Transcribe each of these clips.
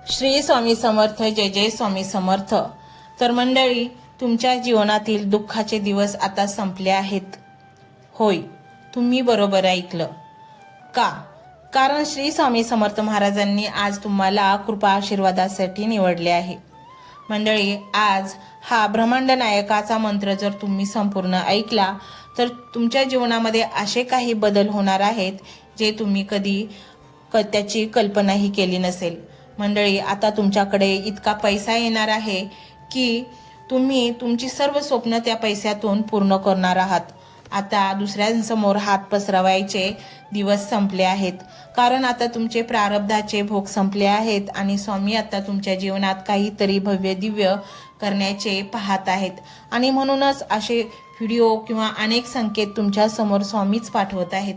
श्री स्वामी समर्थ. जय जय स्वामी समर्थ. तर मंडळी, तुमच्या जीवनातील दुःखाचे दिवस आता संपले आहेत. होय, तुम्ही बरोबर ऐकलं. का? कारण श्री स्वामी समर्थ महाराजांनी आज तुम्हाला कृपा आशीर्वादासाठी निवडले आहे. मंडळी, आज हा ब्रह्मांड नायकाचा मंत्र जर तुम्ही संपूर्ण ऐकला तर तुमच्या जीवनामध्ये असे काही बदल होणार आहेत जे तुम्ही कधी त्याची कल्पनाही केली नसेल. मंडळी, आता तुमच्याकडे इतका पैसा येणार आहे की तुम्ही तुमची सर्व स्वप्न त्या पैशातून पूर्ण करणार आहात. आता दुसऱ्यांसमोर हात पसरवायचे दिवस संपले आहेत, कारण आता तुमचे प्रारब्धाचे भोग संपले आहेत आणि स्वामी आता तुमच्या जीवनात काहीतरी भव्य दिव्य करण्याचे पाहत आहेत. आणि म्हणूनच असे व्हिडिओ किंवा अनेक संकेत तुमच्या समोर स्वामीच पाठवत आहेत.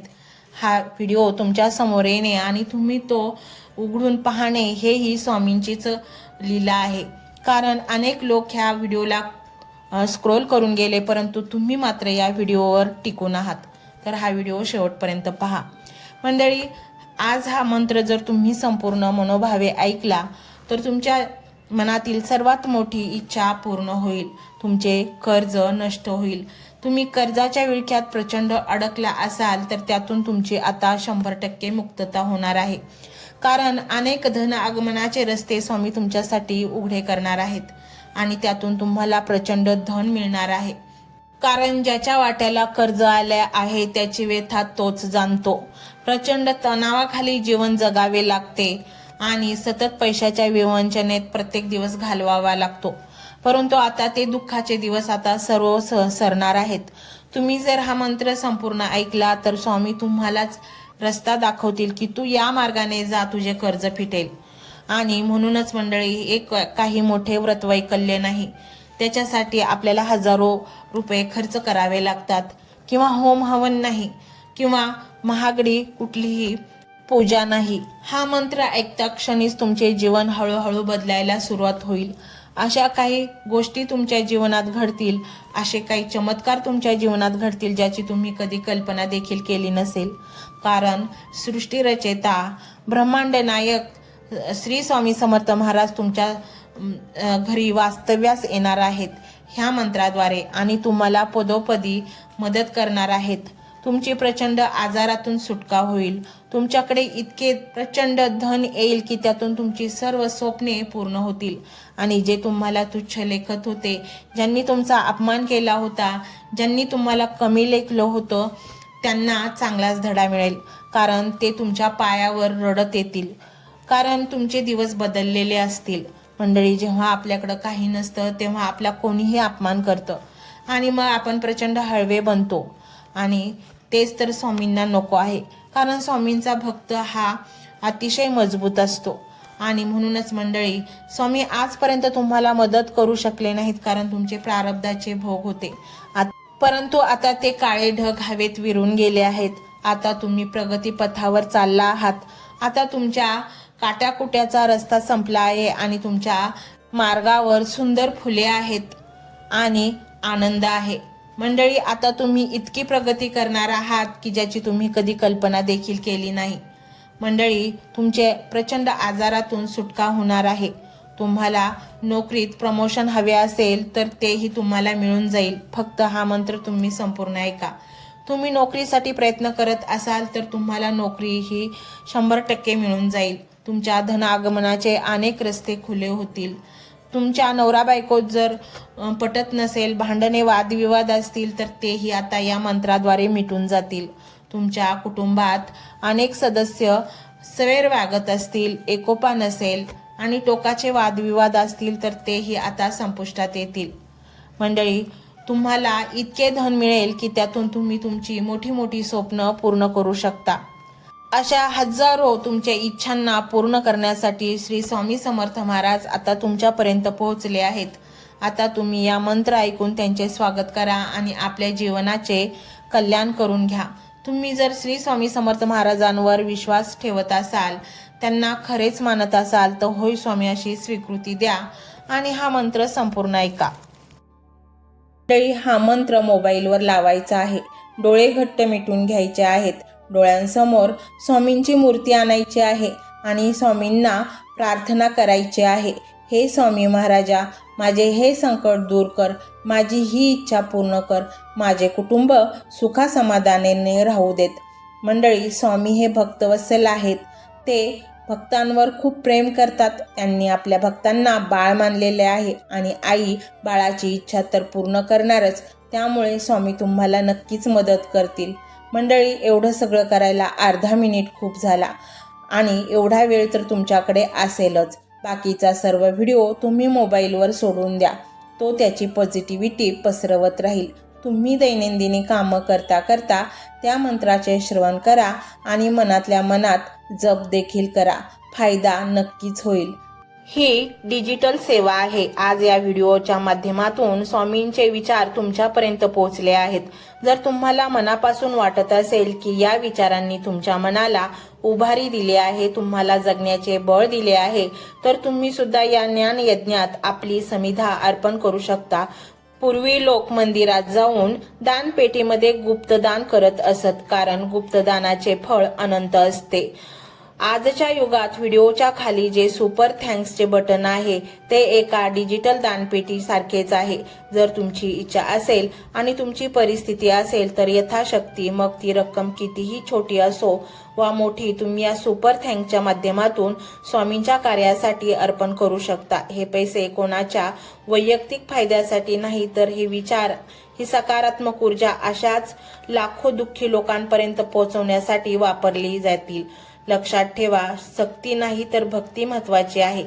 हा व्हिडिओ तुमच्या समोर येणे आणि तुम्ही तो उघडून पाहणे हेही स्वामींचीच लीला आहे. कारण अनेक लोक ह्या व्हिडिओला स्क्रोल करून गेले, परंतु तुम्ही मात्र या व्हिडिओवर टिकून आहात. तर हा व्हिडिओ शेवटपर्यंत पहा. मंडळी, आज हा मंत्र जर तुम्ही संपूर्ण मनोभावे ऐकला तर तुमच्या मनातील सर्वात मोठी इच्छा पूर्ण होईल. तुमचे कर्ज नष्ट होईल. तुम्ही कर्जाच्या विळख्यात प्रचंड अडकला असाल तर त्यातून तुमची आता 100% मुक्तता होणार आहे. कारण अनेक धन आगमनाचे रस्ते स्वामी तुमच्यासाठी उघडे करणार आहेत आणि त्यातून तुम्हाला प्रचंड धन मिळणार आहे. कारण ज्याच्या वाट्याला कर्ज आले आहे त्याची व्यथा तोच जाणतो. प्रचंड तणावाखाली जीवन जगावे लागते आणि सतत पैशाच्या विवंचनेत प्रत्येक दिवस घालवावा लागतो. परंतु आता ते दुःखाचे दिवस आता सर्व सरणार आहेत. तुम्ही जर हा मंत्र संपूर्ण ऐकला तर स्वामी तुम्हालाच रस्ता दाखवतील की तू या मार्गाने जा, तुझे कर्ज फिटेल. आणि म्हणूनच मंडळी, एक काही मोठे व्रतवैकल्य नाही, त्याच्यासाठी आपल्याला हजारो रुपये खर्च करावे लागतात. किंवा होम हवन नाही, किंवा महागडी कुठलीही पूजा नाही. हा मंत्र ऐकता क्षणीच तुमचे जीवन हळूहळू बदलायला सुरुवात होईल. अशा काही गोष्टी तुमच्या जीवनात घडतील, असे काही चमत्कार तुमच्या जीवनात घडतील ज्याची तुम्ही कधी कल्पना देखील केली नसेल. कारण सृष्टी रचेता ब्रह्मांड नायक श्री स्वामी समर्थ महाराज तुमच्या घरी वास्तव्यास येणार आहेत ह्या मंत्राद्वारे आणि तुम्हाला पदोपदी मदत करणार आहेत. तुमची प्रचंड आजारातून सुटका होईल. तुमच्याकडे इतके प्रचंड धन येईल की त्यातून तुमची सर्व स्वप्ने पूर्ण होतील. आणि जे तुम्हाला तुच्छ लेखत होते, ज्यांनी तुमचा अपमान केला होता, ज्यांनी तुम्हाला कमी लेखलं होतं, त्यांना चांगलाच धडा मिळेल. कारण ते तुमच्या पायावर रडत येतील. कारण तुमचे दिवस बदललेले असतील. मंडळी, जेव्हा आपल्याकडं काही नसतं तेव्हा आपला कोणीही अपमान करतं आणि मग आपण प्रचंड हळवे बनतो. आणि तेच तर स्वामींना नको आहे. कारण स्वामींचा भक्त हा अतिशय मजबूत असतो. आणि म्हणूनच मंडळी, स्वामी आजपर्यंत तुम्हाला मदत करू शकले नाहीत कारण तुमचे प्रारब्धाचे भोग होते. परंतु आता ते काळे ढग हवेत विरून गेले आहेत. आता तुम्ही प्रगती पथावर चालला आहात. आता तुमच्या काट्याकुट्याचा रस्ता संपला आहे आणि तुमच्या मार्गावर सुंदर फुले आहेत आणि आनंद आहे. मंडळी, आता तुम्ही इतकी प्रगती करणार आहात की ज्याची तुम्ही कधी कल्पना देखील केली नाही. मंडळी, तुमचे प्रचंड आजारातून सुटका होणार आहे. तुम्हाला नोकरीत प्रमोशन हवे असेल तर तेही तुम्हाला मिळून जाईल. फक्त हा मंत्र तुम्ही संपूर्ण ऐका. तुम्ही नोकरीसाठी प्रयत्न करत असाल तर तुम्हाला नोकरी ही 100% मिळून जाईल. तुमच्या धन आगमनाचे अनेक रस्ते खुले होतील. तुमच्या नवरा बायकोत जर पटत नसेल, भांडणे वादविवाद असतील तर तेही आता या मंत्राद्वारे मिटून जातील. तुमच्या कुटुंबात अनेक सदस्य स्वैर वागत असतील, एकोपा नसेल आणि टोकाचे वादविवाद असतील तर तेही आता संपुष्टात येतील. मंडळी, तुम्हाला इतके धन मिळेल की त्यातून तुम्ही तुमची मोठी मोठी स्वप्न पूर्ण करू शकता. अशा हजारो तुमच्या इच्छांना पूर्ण करण्यासाठी श्री स्वामी समर्थ महाराज आता तुमच्यापर्यंत पोहोचले आहेत. आता तुम्ही या मंत्र ऐकून त्यांचे स्वागत करा आणि आपल्या जीवनाचे कल्याण करून घ्या. तुम्ही जर श्री स्वामी समर्थ महाराजांवर विश्वास ठेवत असाल, त्यांना खरेच मानत असाल तर होय स्वामी अशी स्वीकृती द्या आणि हा मंत्र संपूर्ण ऐका. हा मंत्र मोबाईलवर लावायचा आहे. डोळे घट्ट मिटून घ्यायचे आहेत. डोळ्यांसमोर स्वामींची मूर्ती आणायची आहे आणि स्वामींना प्रार्थना करायची आहे. हे स्वामी महाराजा, माझे हे संकट दूर कर, माझी ही इच्छा पूर्ण कर, माझे कुटुंब सुखासमाधानाने राहू देत. मंडळी, स्वामी हे भक्तवत्सल आहेत. ते भक्तांवर खूप प्रेम करतात. त्यांनी आपल्या भक्तांना बाळ मानलेले आहे आणि आई बाळाची इच्छा तर पूर्ण करणारच. त्यामुळे स्वामी तुम्हाला नक्कीच मदत करतील. मंडळी, एवढं सगळं करायला अर्धा मिनिट खूप झाला आणि एवढा वेळ तर तुमच्याकडे असेलच. बाकीचा सर्व व्हिडिओ तुम्ही मोबाईलवर सोडून द्या. तो त्याची पॉझिटिव्हिटी पसरवत राहील. तुम्ही दैनंदिनी कामं करता करता त्या मंत्राचे श्रवण करा आणि मनातल्या मनात जप देखील करा. फायदा नक्कीच होईल. ही डिजिटल सेवा आहे. आज या व्हिडिओच्या माध्यमातून स्वामींचे विचार तुमच्यापर्यंत पोहोचले आहेत. जर तुम्हाला मनापासून वाटत असेल की या विचारांनी तुमच्या मनाला उभारी दिली आहे, तुम्हाला जगण्याचे बळ दिले आहे, तर तुम्ही सुद्धा या ज्ञान यज्ञात आपली समिधा अर्पण करू शकता. पूर्वी लोक मंदिरात जाऊन दानपेटीमध्ये गुप्तदान करत असत, कारण गुप्तदानाचे फळ अनंत असते. आजच्या युगात व्हिडिओच्या खाली जे सुपर थँक्सचे बटन आहे ते एका डिजिटल दानपेटी सारखेच आहे. जर तुमची इच्छा असेल आणि तुमची परिस्थिती असेल तर यथाशक्ती, मग ती रक्कम कितीही छोटी असो वा मोठी, तुम्ही या सुपर थँक्सच्या माध्यमातून स्वामींच्या कार्यासाठी अर्पण करू शकता. हे पैसे कोणाच्या वैयक्तिक फायद्यासाठी नाही, तर हे विचार, ही सकारात्मक ऊर्जा अशाच लाखो दुःखी लोकांपर्यंत पोहोचवण्यासाठी वापरली जातील. लक्षात ठेवा, सक्ती नाही तर भक्ती महत्वाची आहे.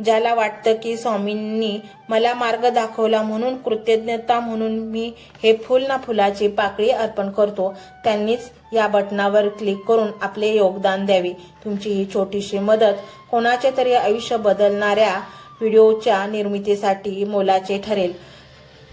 ज्याला वाटतं की स्वामींनी मला मार्ग दाखवला म्हणून कृतज्ञता म्हणून मी हे फुल ना फुलाची पाकळी अर्पण करतो, त्यांनीच या बटनावर क्लिक करून आपले योगदान द्यावे. तुमची ही छोटीशी मदत कोणाचे तरी आयुष्य बदलणाऱ्या व्हिडिओच्या निर्मितीसाठी मोलाचे ठरेल.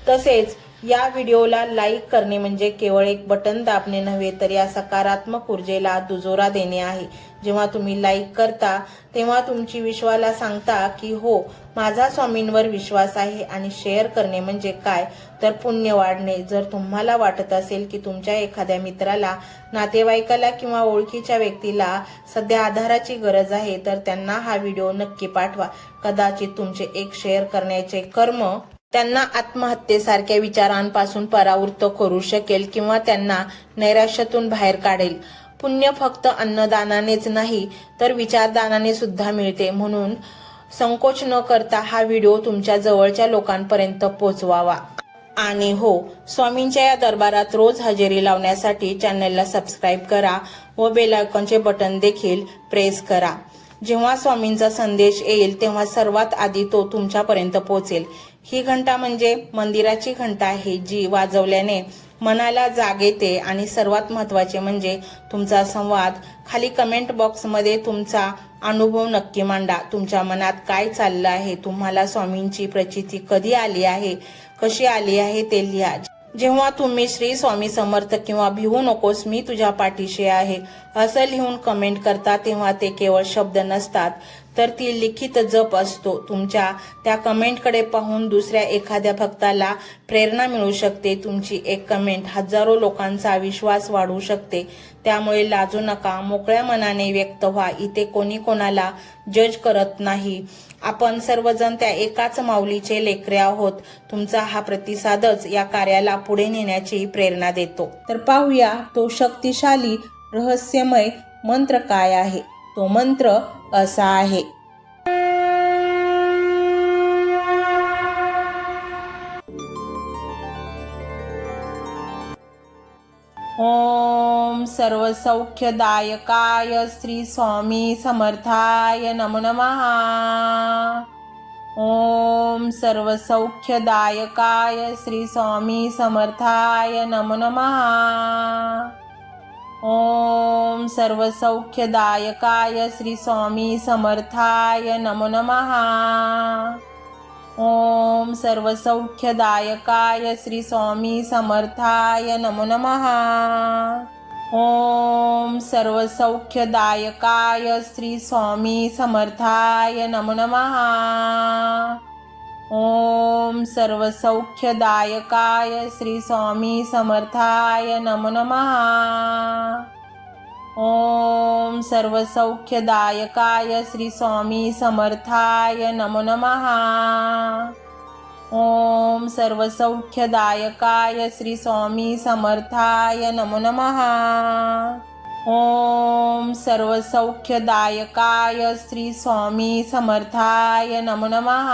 तसेच या व्हिडिओला लाईक करणे म्हणजे केवळ एक बटन दाबणे नव्हे, तर या सकारात्मक ऊर्जेला दुजोरा देणे आहे. जेव्हा तुम्ही लाईक करता तेव्हा तुमची विश्वाला सांगता की हो, माझा स्वामींवर विश्वास आहे. आणि शेअर करणे म्हणजे काय, तर पुण्य वाढणे. जर तुम्हाला वाटत असेल की तुमच्या एखाद्या मित्राला, नातेवाईकाला किंवा ओळखीच्या व्यक्तीला सध्या आधाराची गरज आहे, तर त्यांना हा व्हिडिओ नक्की पाठवा. कदाचित तुमचे एक शेअर करण्याचे कर्म त्यांना आत्महत्येसारख्या विचारांपासून परावृत्त करू शकेल किंवा त्यांना नैराश्यातून बाहेर काढेल. पुण्य फक्त अन्नदानानेच नाही तर विचारदानाने सुद्धा मिळते. म्हणून संकोच न करता हा व्हिडिओ तुमच्या जवळच्या लोकांपर्यंत पोहोचवावा. आणि हो, स्वामींच्या या दरबारात रोज हजेरी लावण्यासाठी चॅनलला सबस्क्राईब करा व बेल आयकॉनचे बटन देखील प्रेस करा. जेव्हा स्वामींचा संदेश येईल तेव्हा सर्वात आधी तो तुमच्यापर्यंत पोहोचेल. ही घंटा म्हणजे मंदिराची घंटा आहे, जी वाजवल्याने मनाला जाग येते. आणि सर्वात महत्त्वाचे म्हणजे तुमचा संवाद. खाली कमेंट बॉक्समध्ये तुमचा अनुभव नक्की मांडा. तुमच्या मनात काय चाललं आहे, तुम्हाला स्वामींची प्रचिती कधी आली आहे, कशी आली आहे ते लिहा. जेव्हा तुम्ही श्री स्वामी समर्थ किंवा भिवू नकोस मी तुझ्या पाठीशी आहे असं लिहून कमेंट करता, तेव्हा ते केवळ शब्द नसतात, तर ती लिखित जप असतो. तुमच्या त्या कमेंटकडे पाहून दुसऱ्या एखाद्या भक्ताला प्रेरणा मिळू शकते. तुमची एक कमेंट हजारो लोकांचा विश्वास वाढवू शकते. त्यामुळे लाजू नका, मोकळ्या मनाने व्यक्त व्हा. इथे कोणी कोणाला जज करत नाही. आपण सर्वजण त्या एकाच माऊलीचे लेकरे आहोत. तुमचा हा प्रतिसादच या कार्याला पुढे नेण्याची प्रेरणा देतो. तर पाहूया तो शक्तिशाली रहस्यमय मंत्र काय आहे. तो मंत्र असा आहे. ओम सर्वसौख्यदायकाय श्री स्वामी समर्थाय नमो नमः. ओम सर्वसौख्यदायकाय श्री स्वामी समर्थाय नमो नमः. ओम सर्वसौख्यदायकाय श्री स्वामी समर्थाय नमो नमः. ओम सर्वसौख्यदायकाय श्री स्वामी समर्थाय नमो नमः. ओम सर्वसौख्यदायकाय श्री स्वामी समर्थाय नमो नमः. ओम सर्वसौख्यदायकाय श्री स्वामी समर्थाय नमो नमः. ओम सर्वसौख्यदायकाय श्री स्वामी समर्थाय नमो नमः। ओम सर्वसौख्यदायकाय श्री स्वामी समर्थाय नमो नमः। ओम सर्वसौख्यदायकाय श्री स्वामी समर्थाय नमो नमः।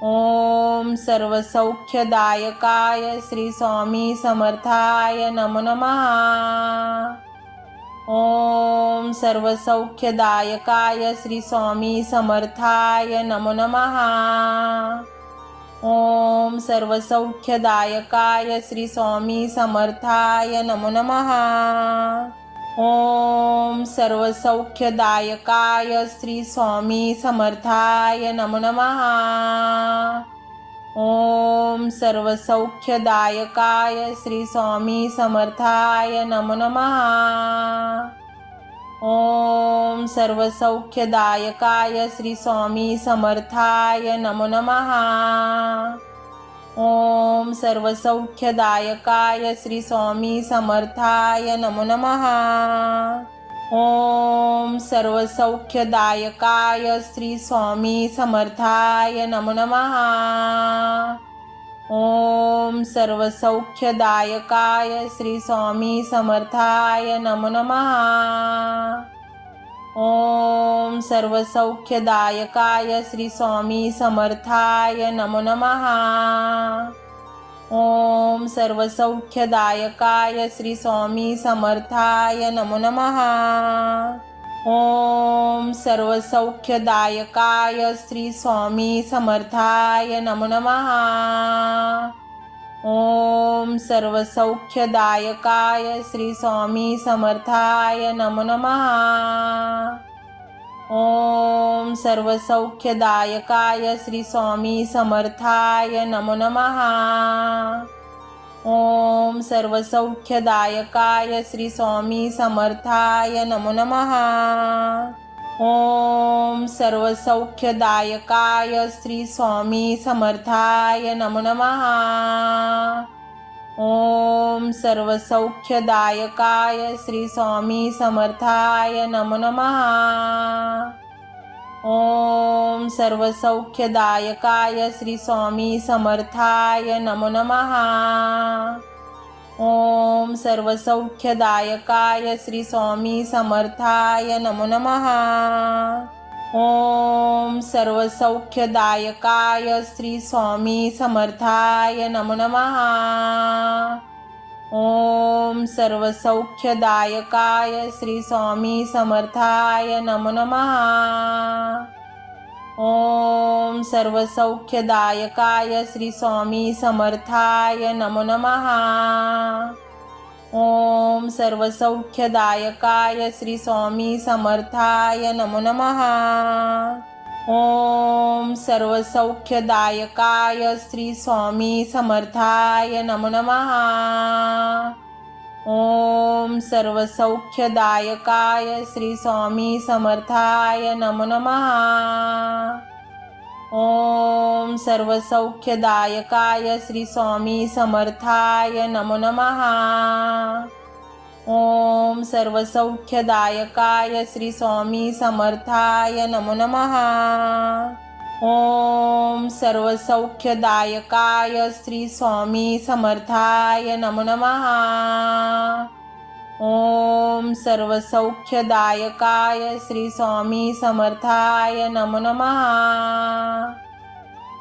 ओम सर्वसौख्यदायकाय श्री स्वामी समर्थाय नमो नमः। ओम सर्वसौख्यदायकाय श्री स्वामी समर्थाय नमो नमः। ओम सर्वसौख्यदायकाय श्री स्वामी समर्थाय नमो नमः। ओम सर्वसौख्यदायकाय श्री स्वामी समर्थाय नमो नमः। ओम सर्वसौख्यदायकाय श्री स्वामी समर्थाय नमो नमः। ओम सर्वसौख्यदायकाय श्री स्वामी समर्थाय नमो नमः। ओम सर्वसौख्यदायकाय श्री स्वामी समर्थाय नमो नमः। ओम सर्वसौख्यदायकाय श्री स्वामी समर्थाय नमो नमः। ओम सर्वसौख्यदायकाय श्री स्वामी समर्थाय नमो नमः। ओम सर्वसौख्यदायकाय श्री स्वामी समर्थाय नमो नमः। ओम सर्वसौख्यदायकाय श्री स्वामी समर्थाय नमो नमः। ओम सर्वसौख्यदायकाय श्री स्वामी समर्थाय नमो नमः। ओम सर्वसौख्यदायकाय श्री स्वामी समर्थाय नमो नमः। ओम सर्वसौख्यदायकाय श्री स्वामी समर्थाय नमो नमः। ओम सर्वसौख्यदायकाय श्री स्वामी समर्थाय नमो नमः। ओम सर्वसौख्यदायकाय श्री स्वामी समर्थाय नमो नमः। ओम सर्वसौख्यदायकाय श्री स्वामी समर्थाय नमो नमः। ओम सर्वसौख्यदायकाय श्री स्वामी समर्थाय नमो नमः। ओम सर्वसौख्यदायकाय श्री स्वामी समर्थाय नमो नमः। ओम सर्वसौख्यदायकाय श्री स्वामी समर्थाय नमो नमः। ओम सर्वसौख्यदायकाय श्री स्वामी समर्थाय नमो नमः। ओम सर्वसौख्यदायकाय श्री स्वामी समर्थाय नमो नमः। ओम सर्वसौख्यदायकाय श्री स्वामी समर्थाय नमो नमः। ओम सर्वसौख्यदायकाय श्री स्वामी समर्थाय नमो नमः। ओम सर्वसौख्यदायकाय श्री स्वामी समर्थाय नमो नमः। ओम सर्वसौख्यदायकाय श्री स्वामी समर्थाय नमो नमः। ओम सर्वसौख्यदायकाय श्री स्वामी समर्थाय नमो नमः। ओम सर्वसौख्यदायकाय श्री स्वामी समर्थाय नमो नमः। ओम सर्वसौख्यदायकाय श्री स्वामी समर्थाय नमो नमः।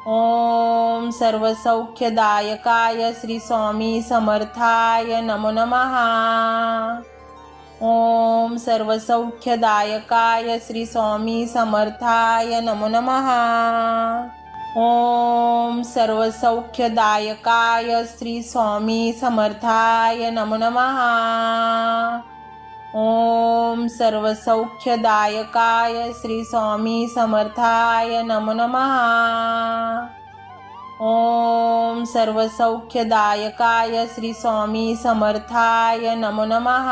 ओम सर्वसौख्यदायकाय श्री स्वामी समर्थाय नमो नमः। ओम सर्वसौख्यदायकाय श्री स्वामी समर्थाय नमो नमः। ओम सर्वसौख्यदायकाय श्री स्वामी समर्थाय नमो नमः। ओम सर्वसौख्यदायकाय श्री स्वामी समर्थाय नमो नमः। ओम सर्वसौख्यदायकाय श्री स्वामी समर्थाय नमो नमः।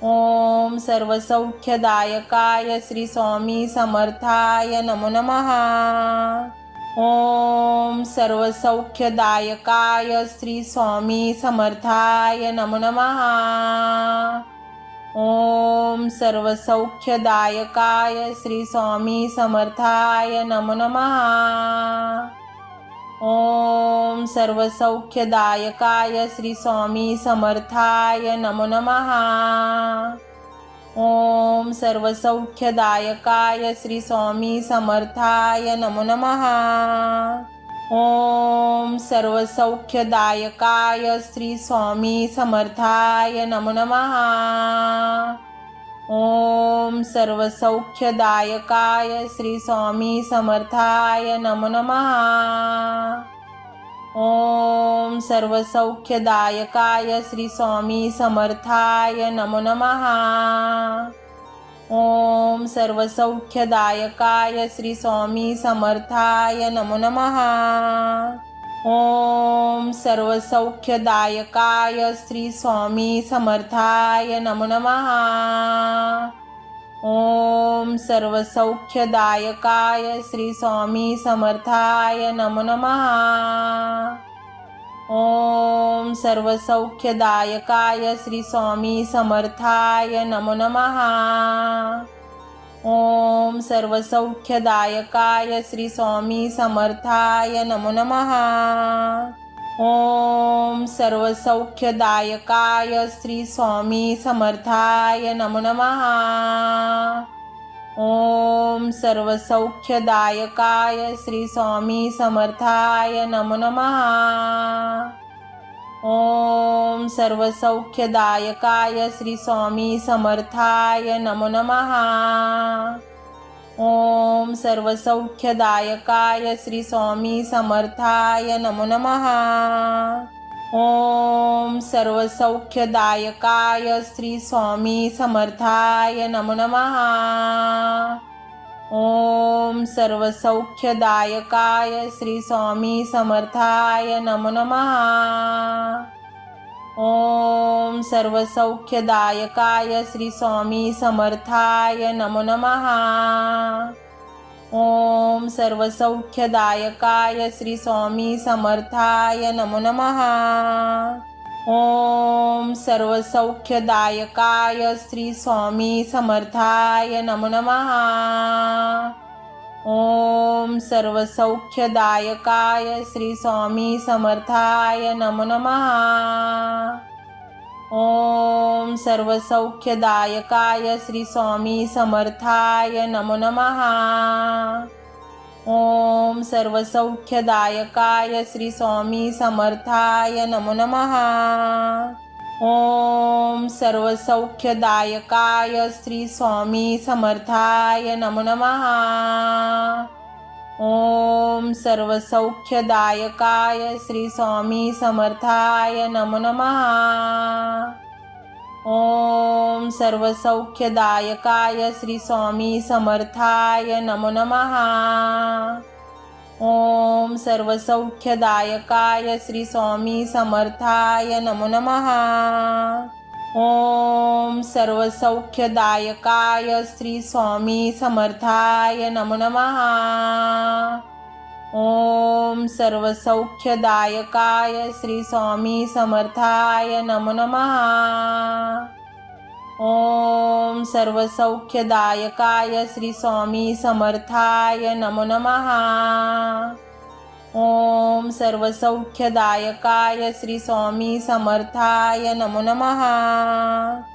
ओम सर्वसौख्यदायकाय श्री स्वामी समर्थाय नमो नमः। ओम सर्वसौख्यदायकाय श्री स्वामी समर्थाय नमो नमः। ओम सर्वसौख्यदायकाय श्री स्वामी समर्थाय नमो नमः। ओम सर्वसौख्यदायकाय श्री स्वामी समर्थाय नमो नमः। ओम सर्वसौख्यदायकाय श्री स्वामी समर्थाय नमो नमः। ओम सर्वसौख्यदायकाय श्री स्वामी समर्थाय नमो नमः। ओम सर्वसौख्यदायकाय श्री स्वामी समर्थाय नमो नमः। ओम सर्वसौख्यदायकाय श्री स्वामी समर्थाय नमो नमः। ओम सर्वसौख्यदायकाय श्री स्वामी समर्थाय नमो नमः। ओम सर्वसौख्यदायकाय श्री स्वामी समर्थाय नमो नमः। ओम सर्वसौख्यदायकाय श्री स्वामी समर्थाय नमो नमः। ओम सर्वसौख्यदायकाय श्री स्वामी समर्थाय नमो नमः। ओम सर्वसौख्यदायकाय श्री स्वामी समर्थाय नमो नमः। ओम सर्वसौख्यदायकाय श्री स्वामी समर्थाय नमो नमः। ओम सर्वसौख्यदायकाय श्री स्वामी समर्थाय नमो नमः। ओम सर्वसौख्यदायकाय श्री स्वामी समर्थाय नमो नमः। ओम सर्वसौख्यदायकाय श्री स्वामी समर्थाय नमो नमः। ओम सर्वसौख्यदायकाय श्री स्वामी समर्थाय नमो नमः। ओम सर्वसौख्यदायकाय श्री स्वामी समर्थाय नमो नमः। ओम सर्वसौख्यदायकाय श्री स्वामी समर्थाय नमो नमः। ओम सर्वसौख्यदायकाय श्री स्वामी समर्थाय नमो नमः। ओम सर्वसौख्यदायकाय श्री स्वामी समर्थाय नमो नमः। ओम सर्वसौख्यदायकाय श्री स्वामी समर्थाय नमो नमः। ओम सर्वसौख्यदायकाय श्री स्वामी समर्थाय नमो नमः। ओम सर्वसौख्यदायकाय श्री स्वामी समर्थाय नमो नमः। ओम सर्वसौख्यदायकाय श्री स्वामी समर्थाय नमो नमः। ओम सर्वसौख्यदायकाय श्री स्वामी समर्थाय नमो नमः। ओम सर्वसौख्यदायकाय श्री स्वामी समर्थाय नमो नमः। ओम सर्वसौख्यदायकाय श्री स्वामी समर्थाय नमो नमः। ओम सर्वसौख्यदायकाय श्री स्वामी समर्थाय नमो नमः। ओम सर्वसौख्यदायकाय श्री स्वामी समर्थाय नमो नमः। ओम सर्वसौख्यदायकाय श्री स्वामी समर्थाय नमो नमः। ओम सर्वसौख्यदायकाय श्री स्वामी समर्थाय नमो नमः।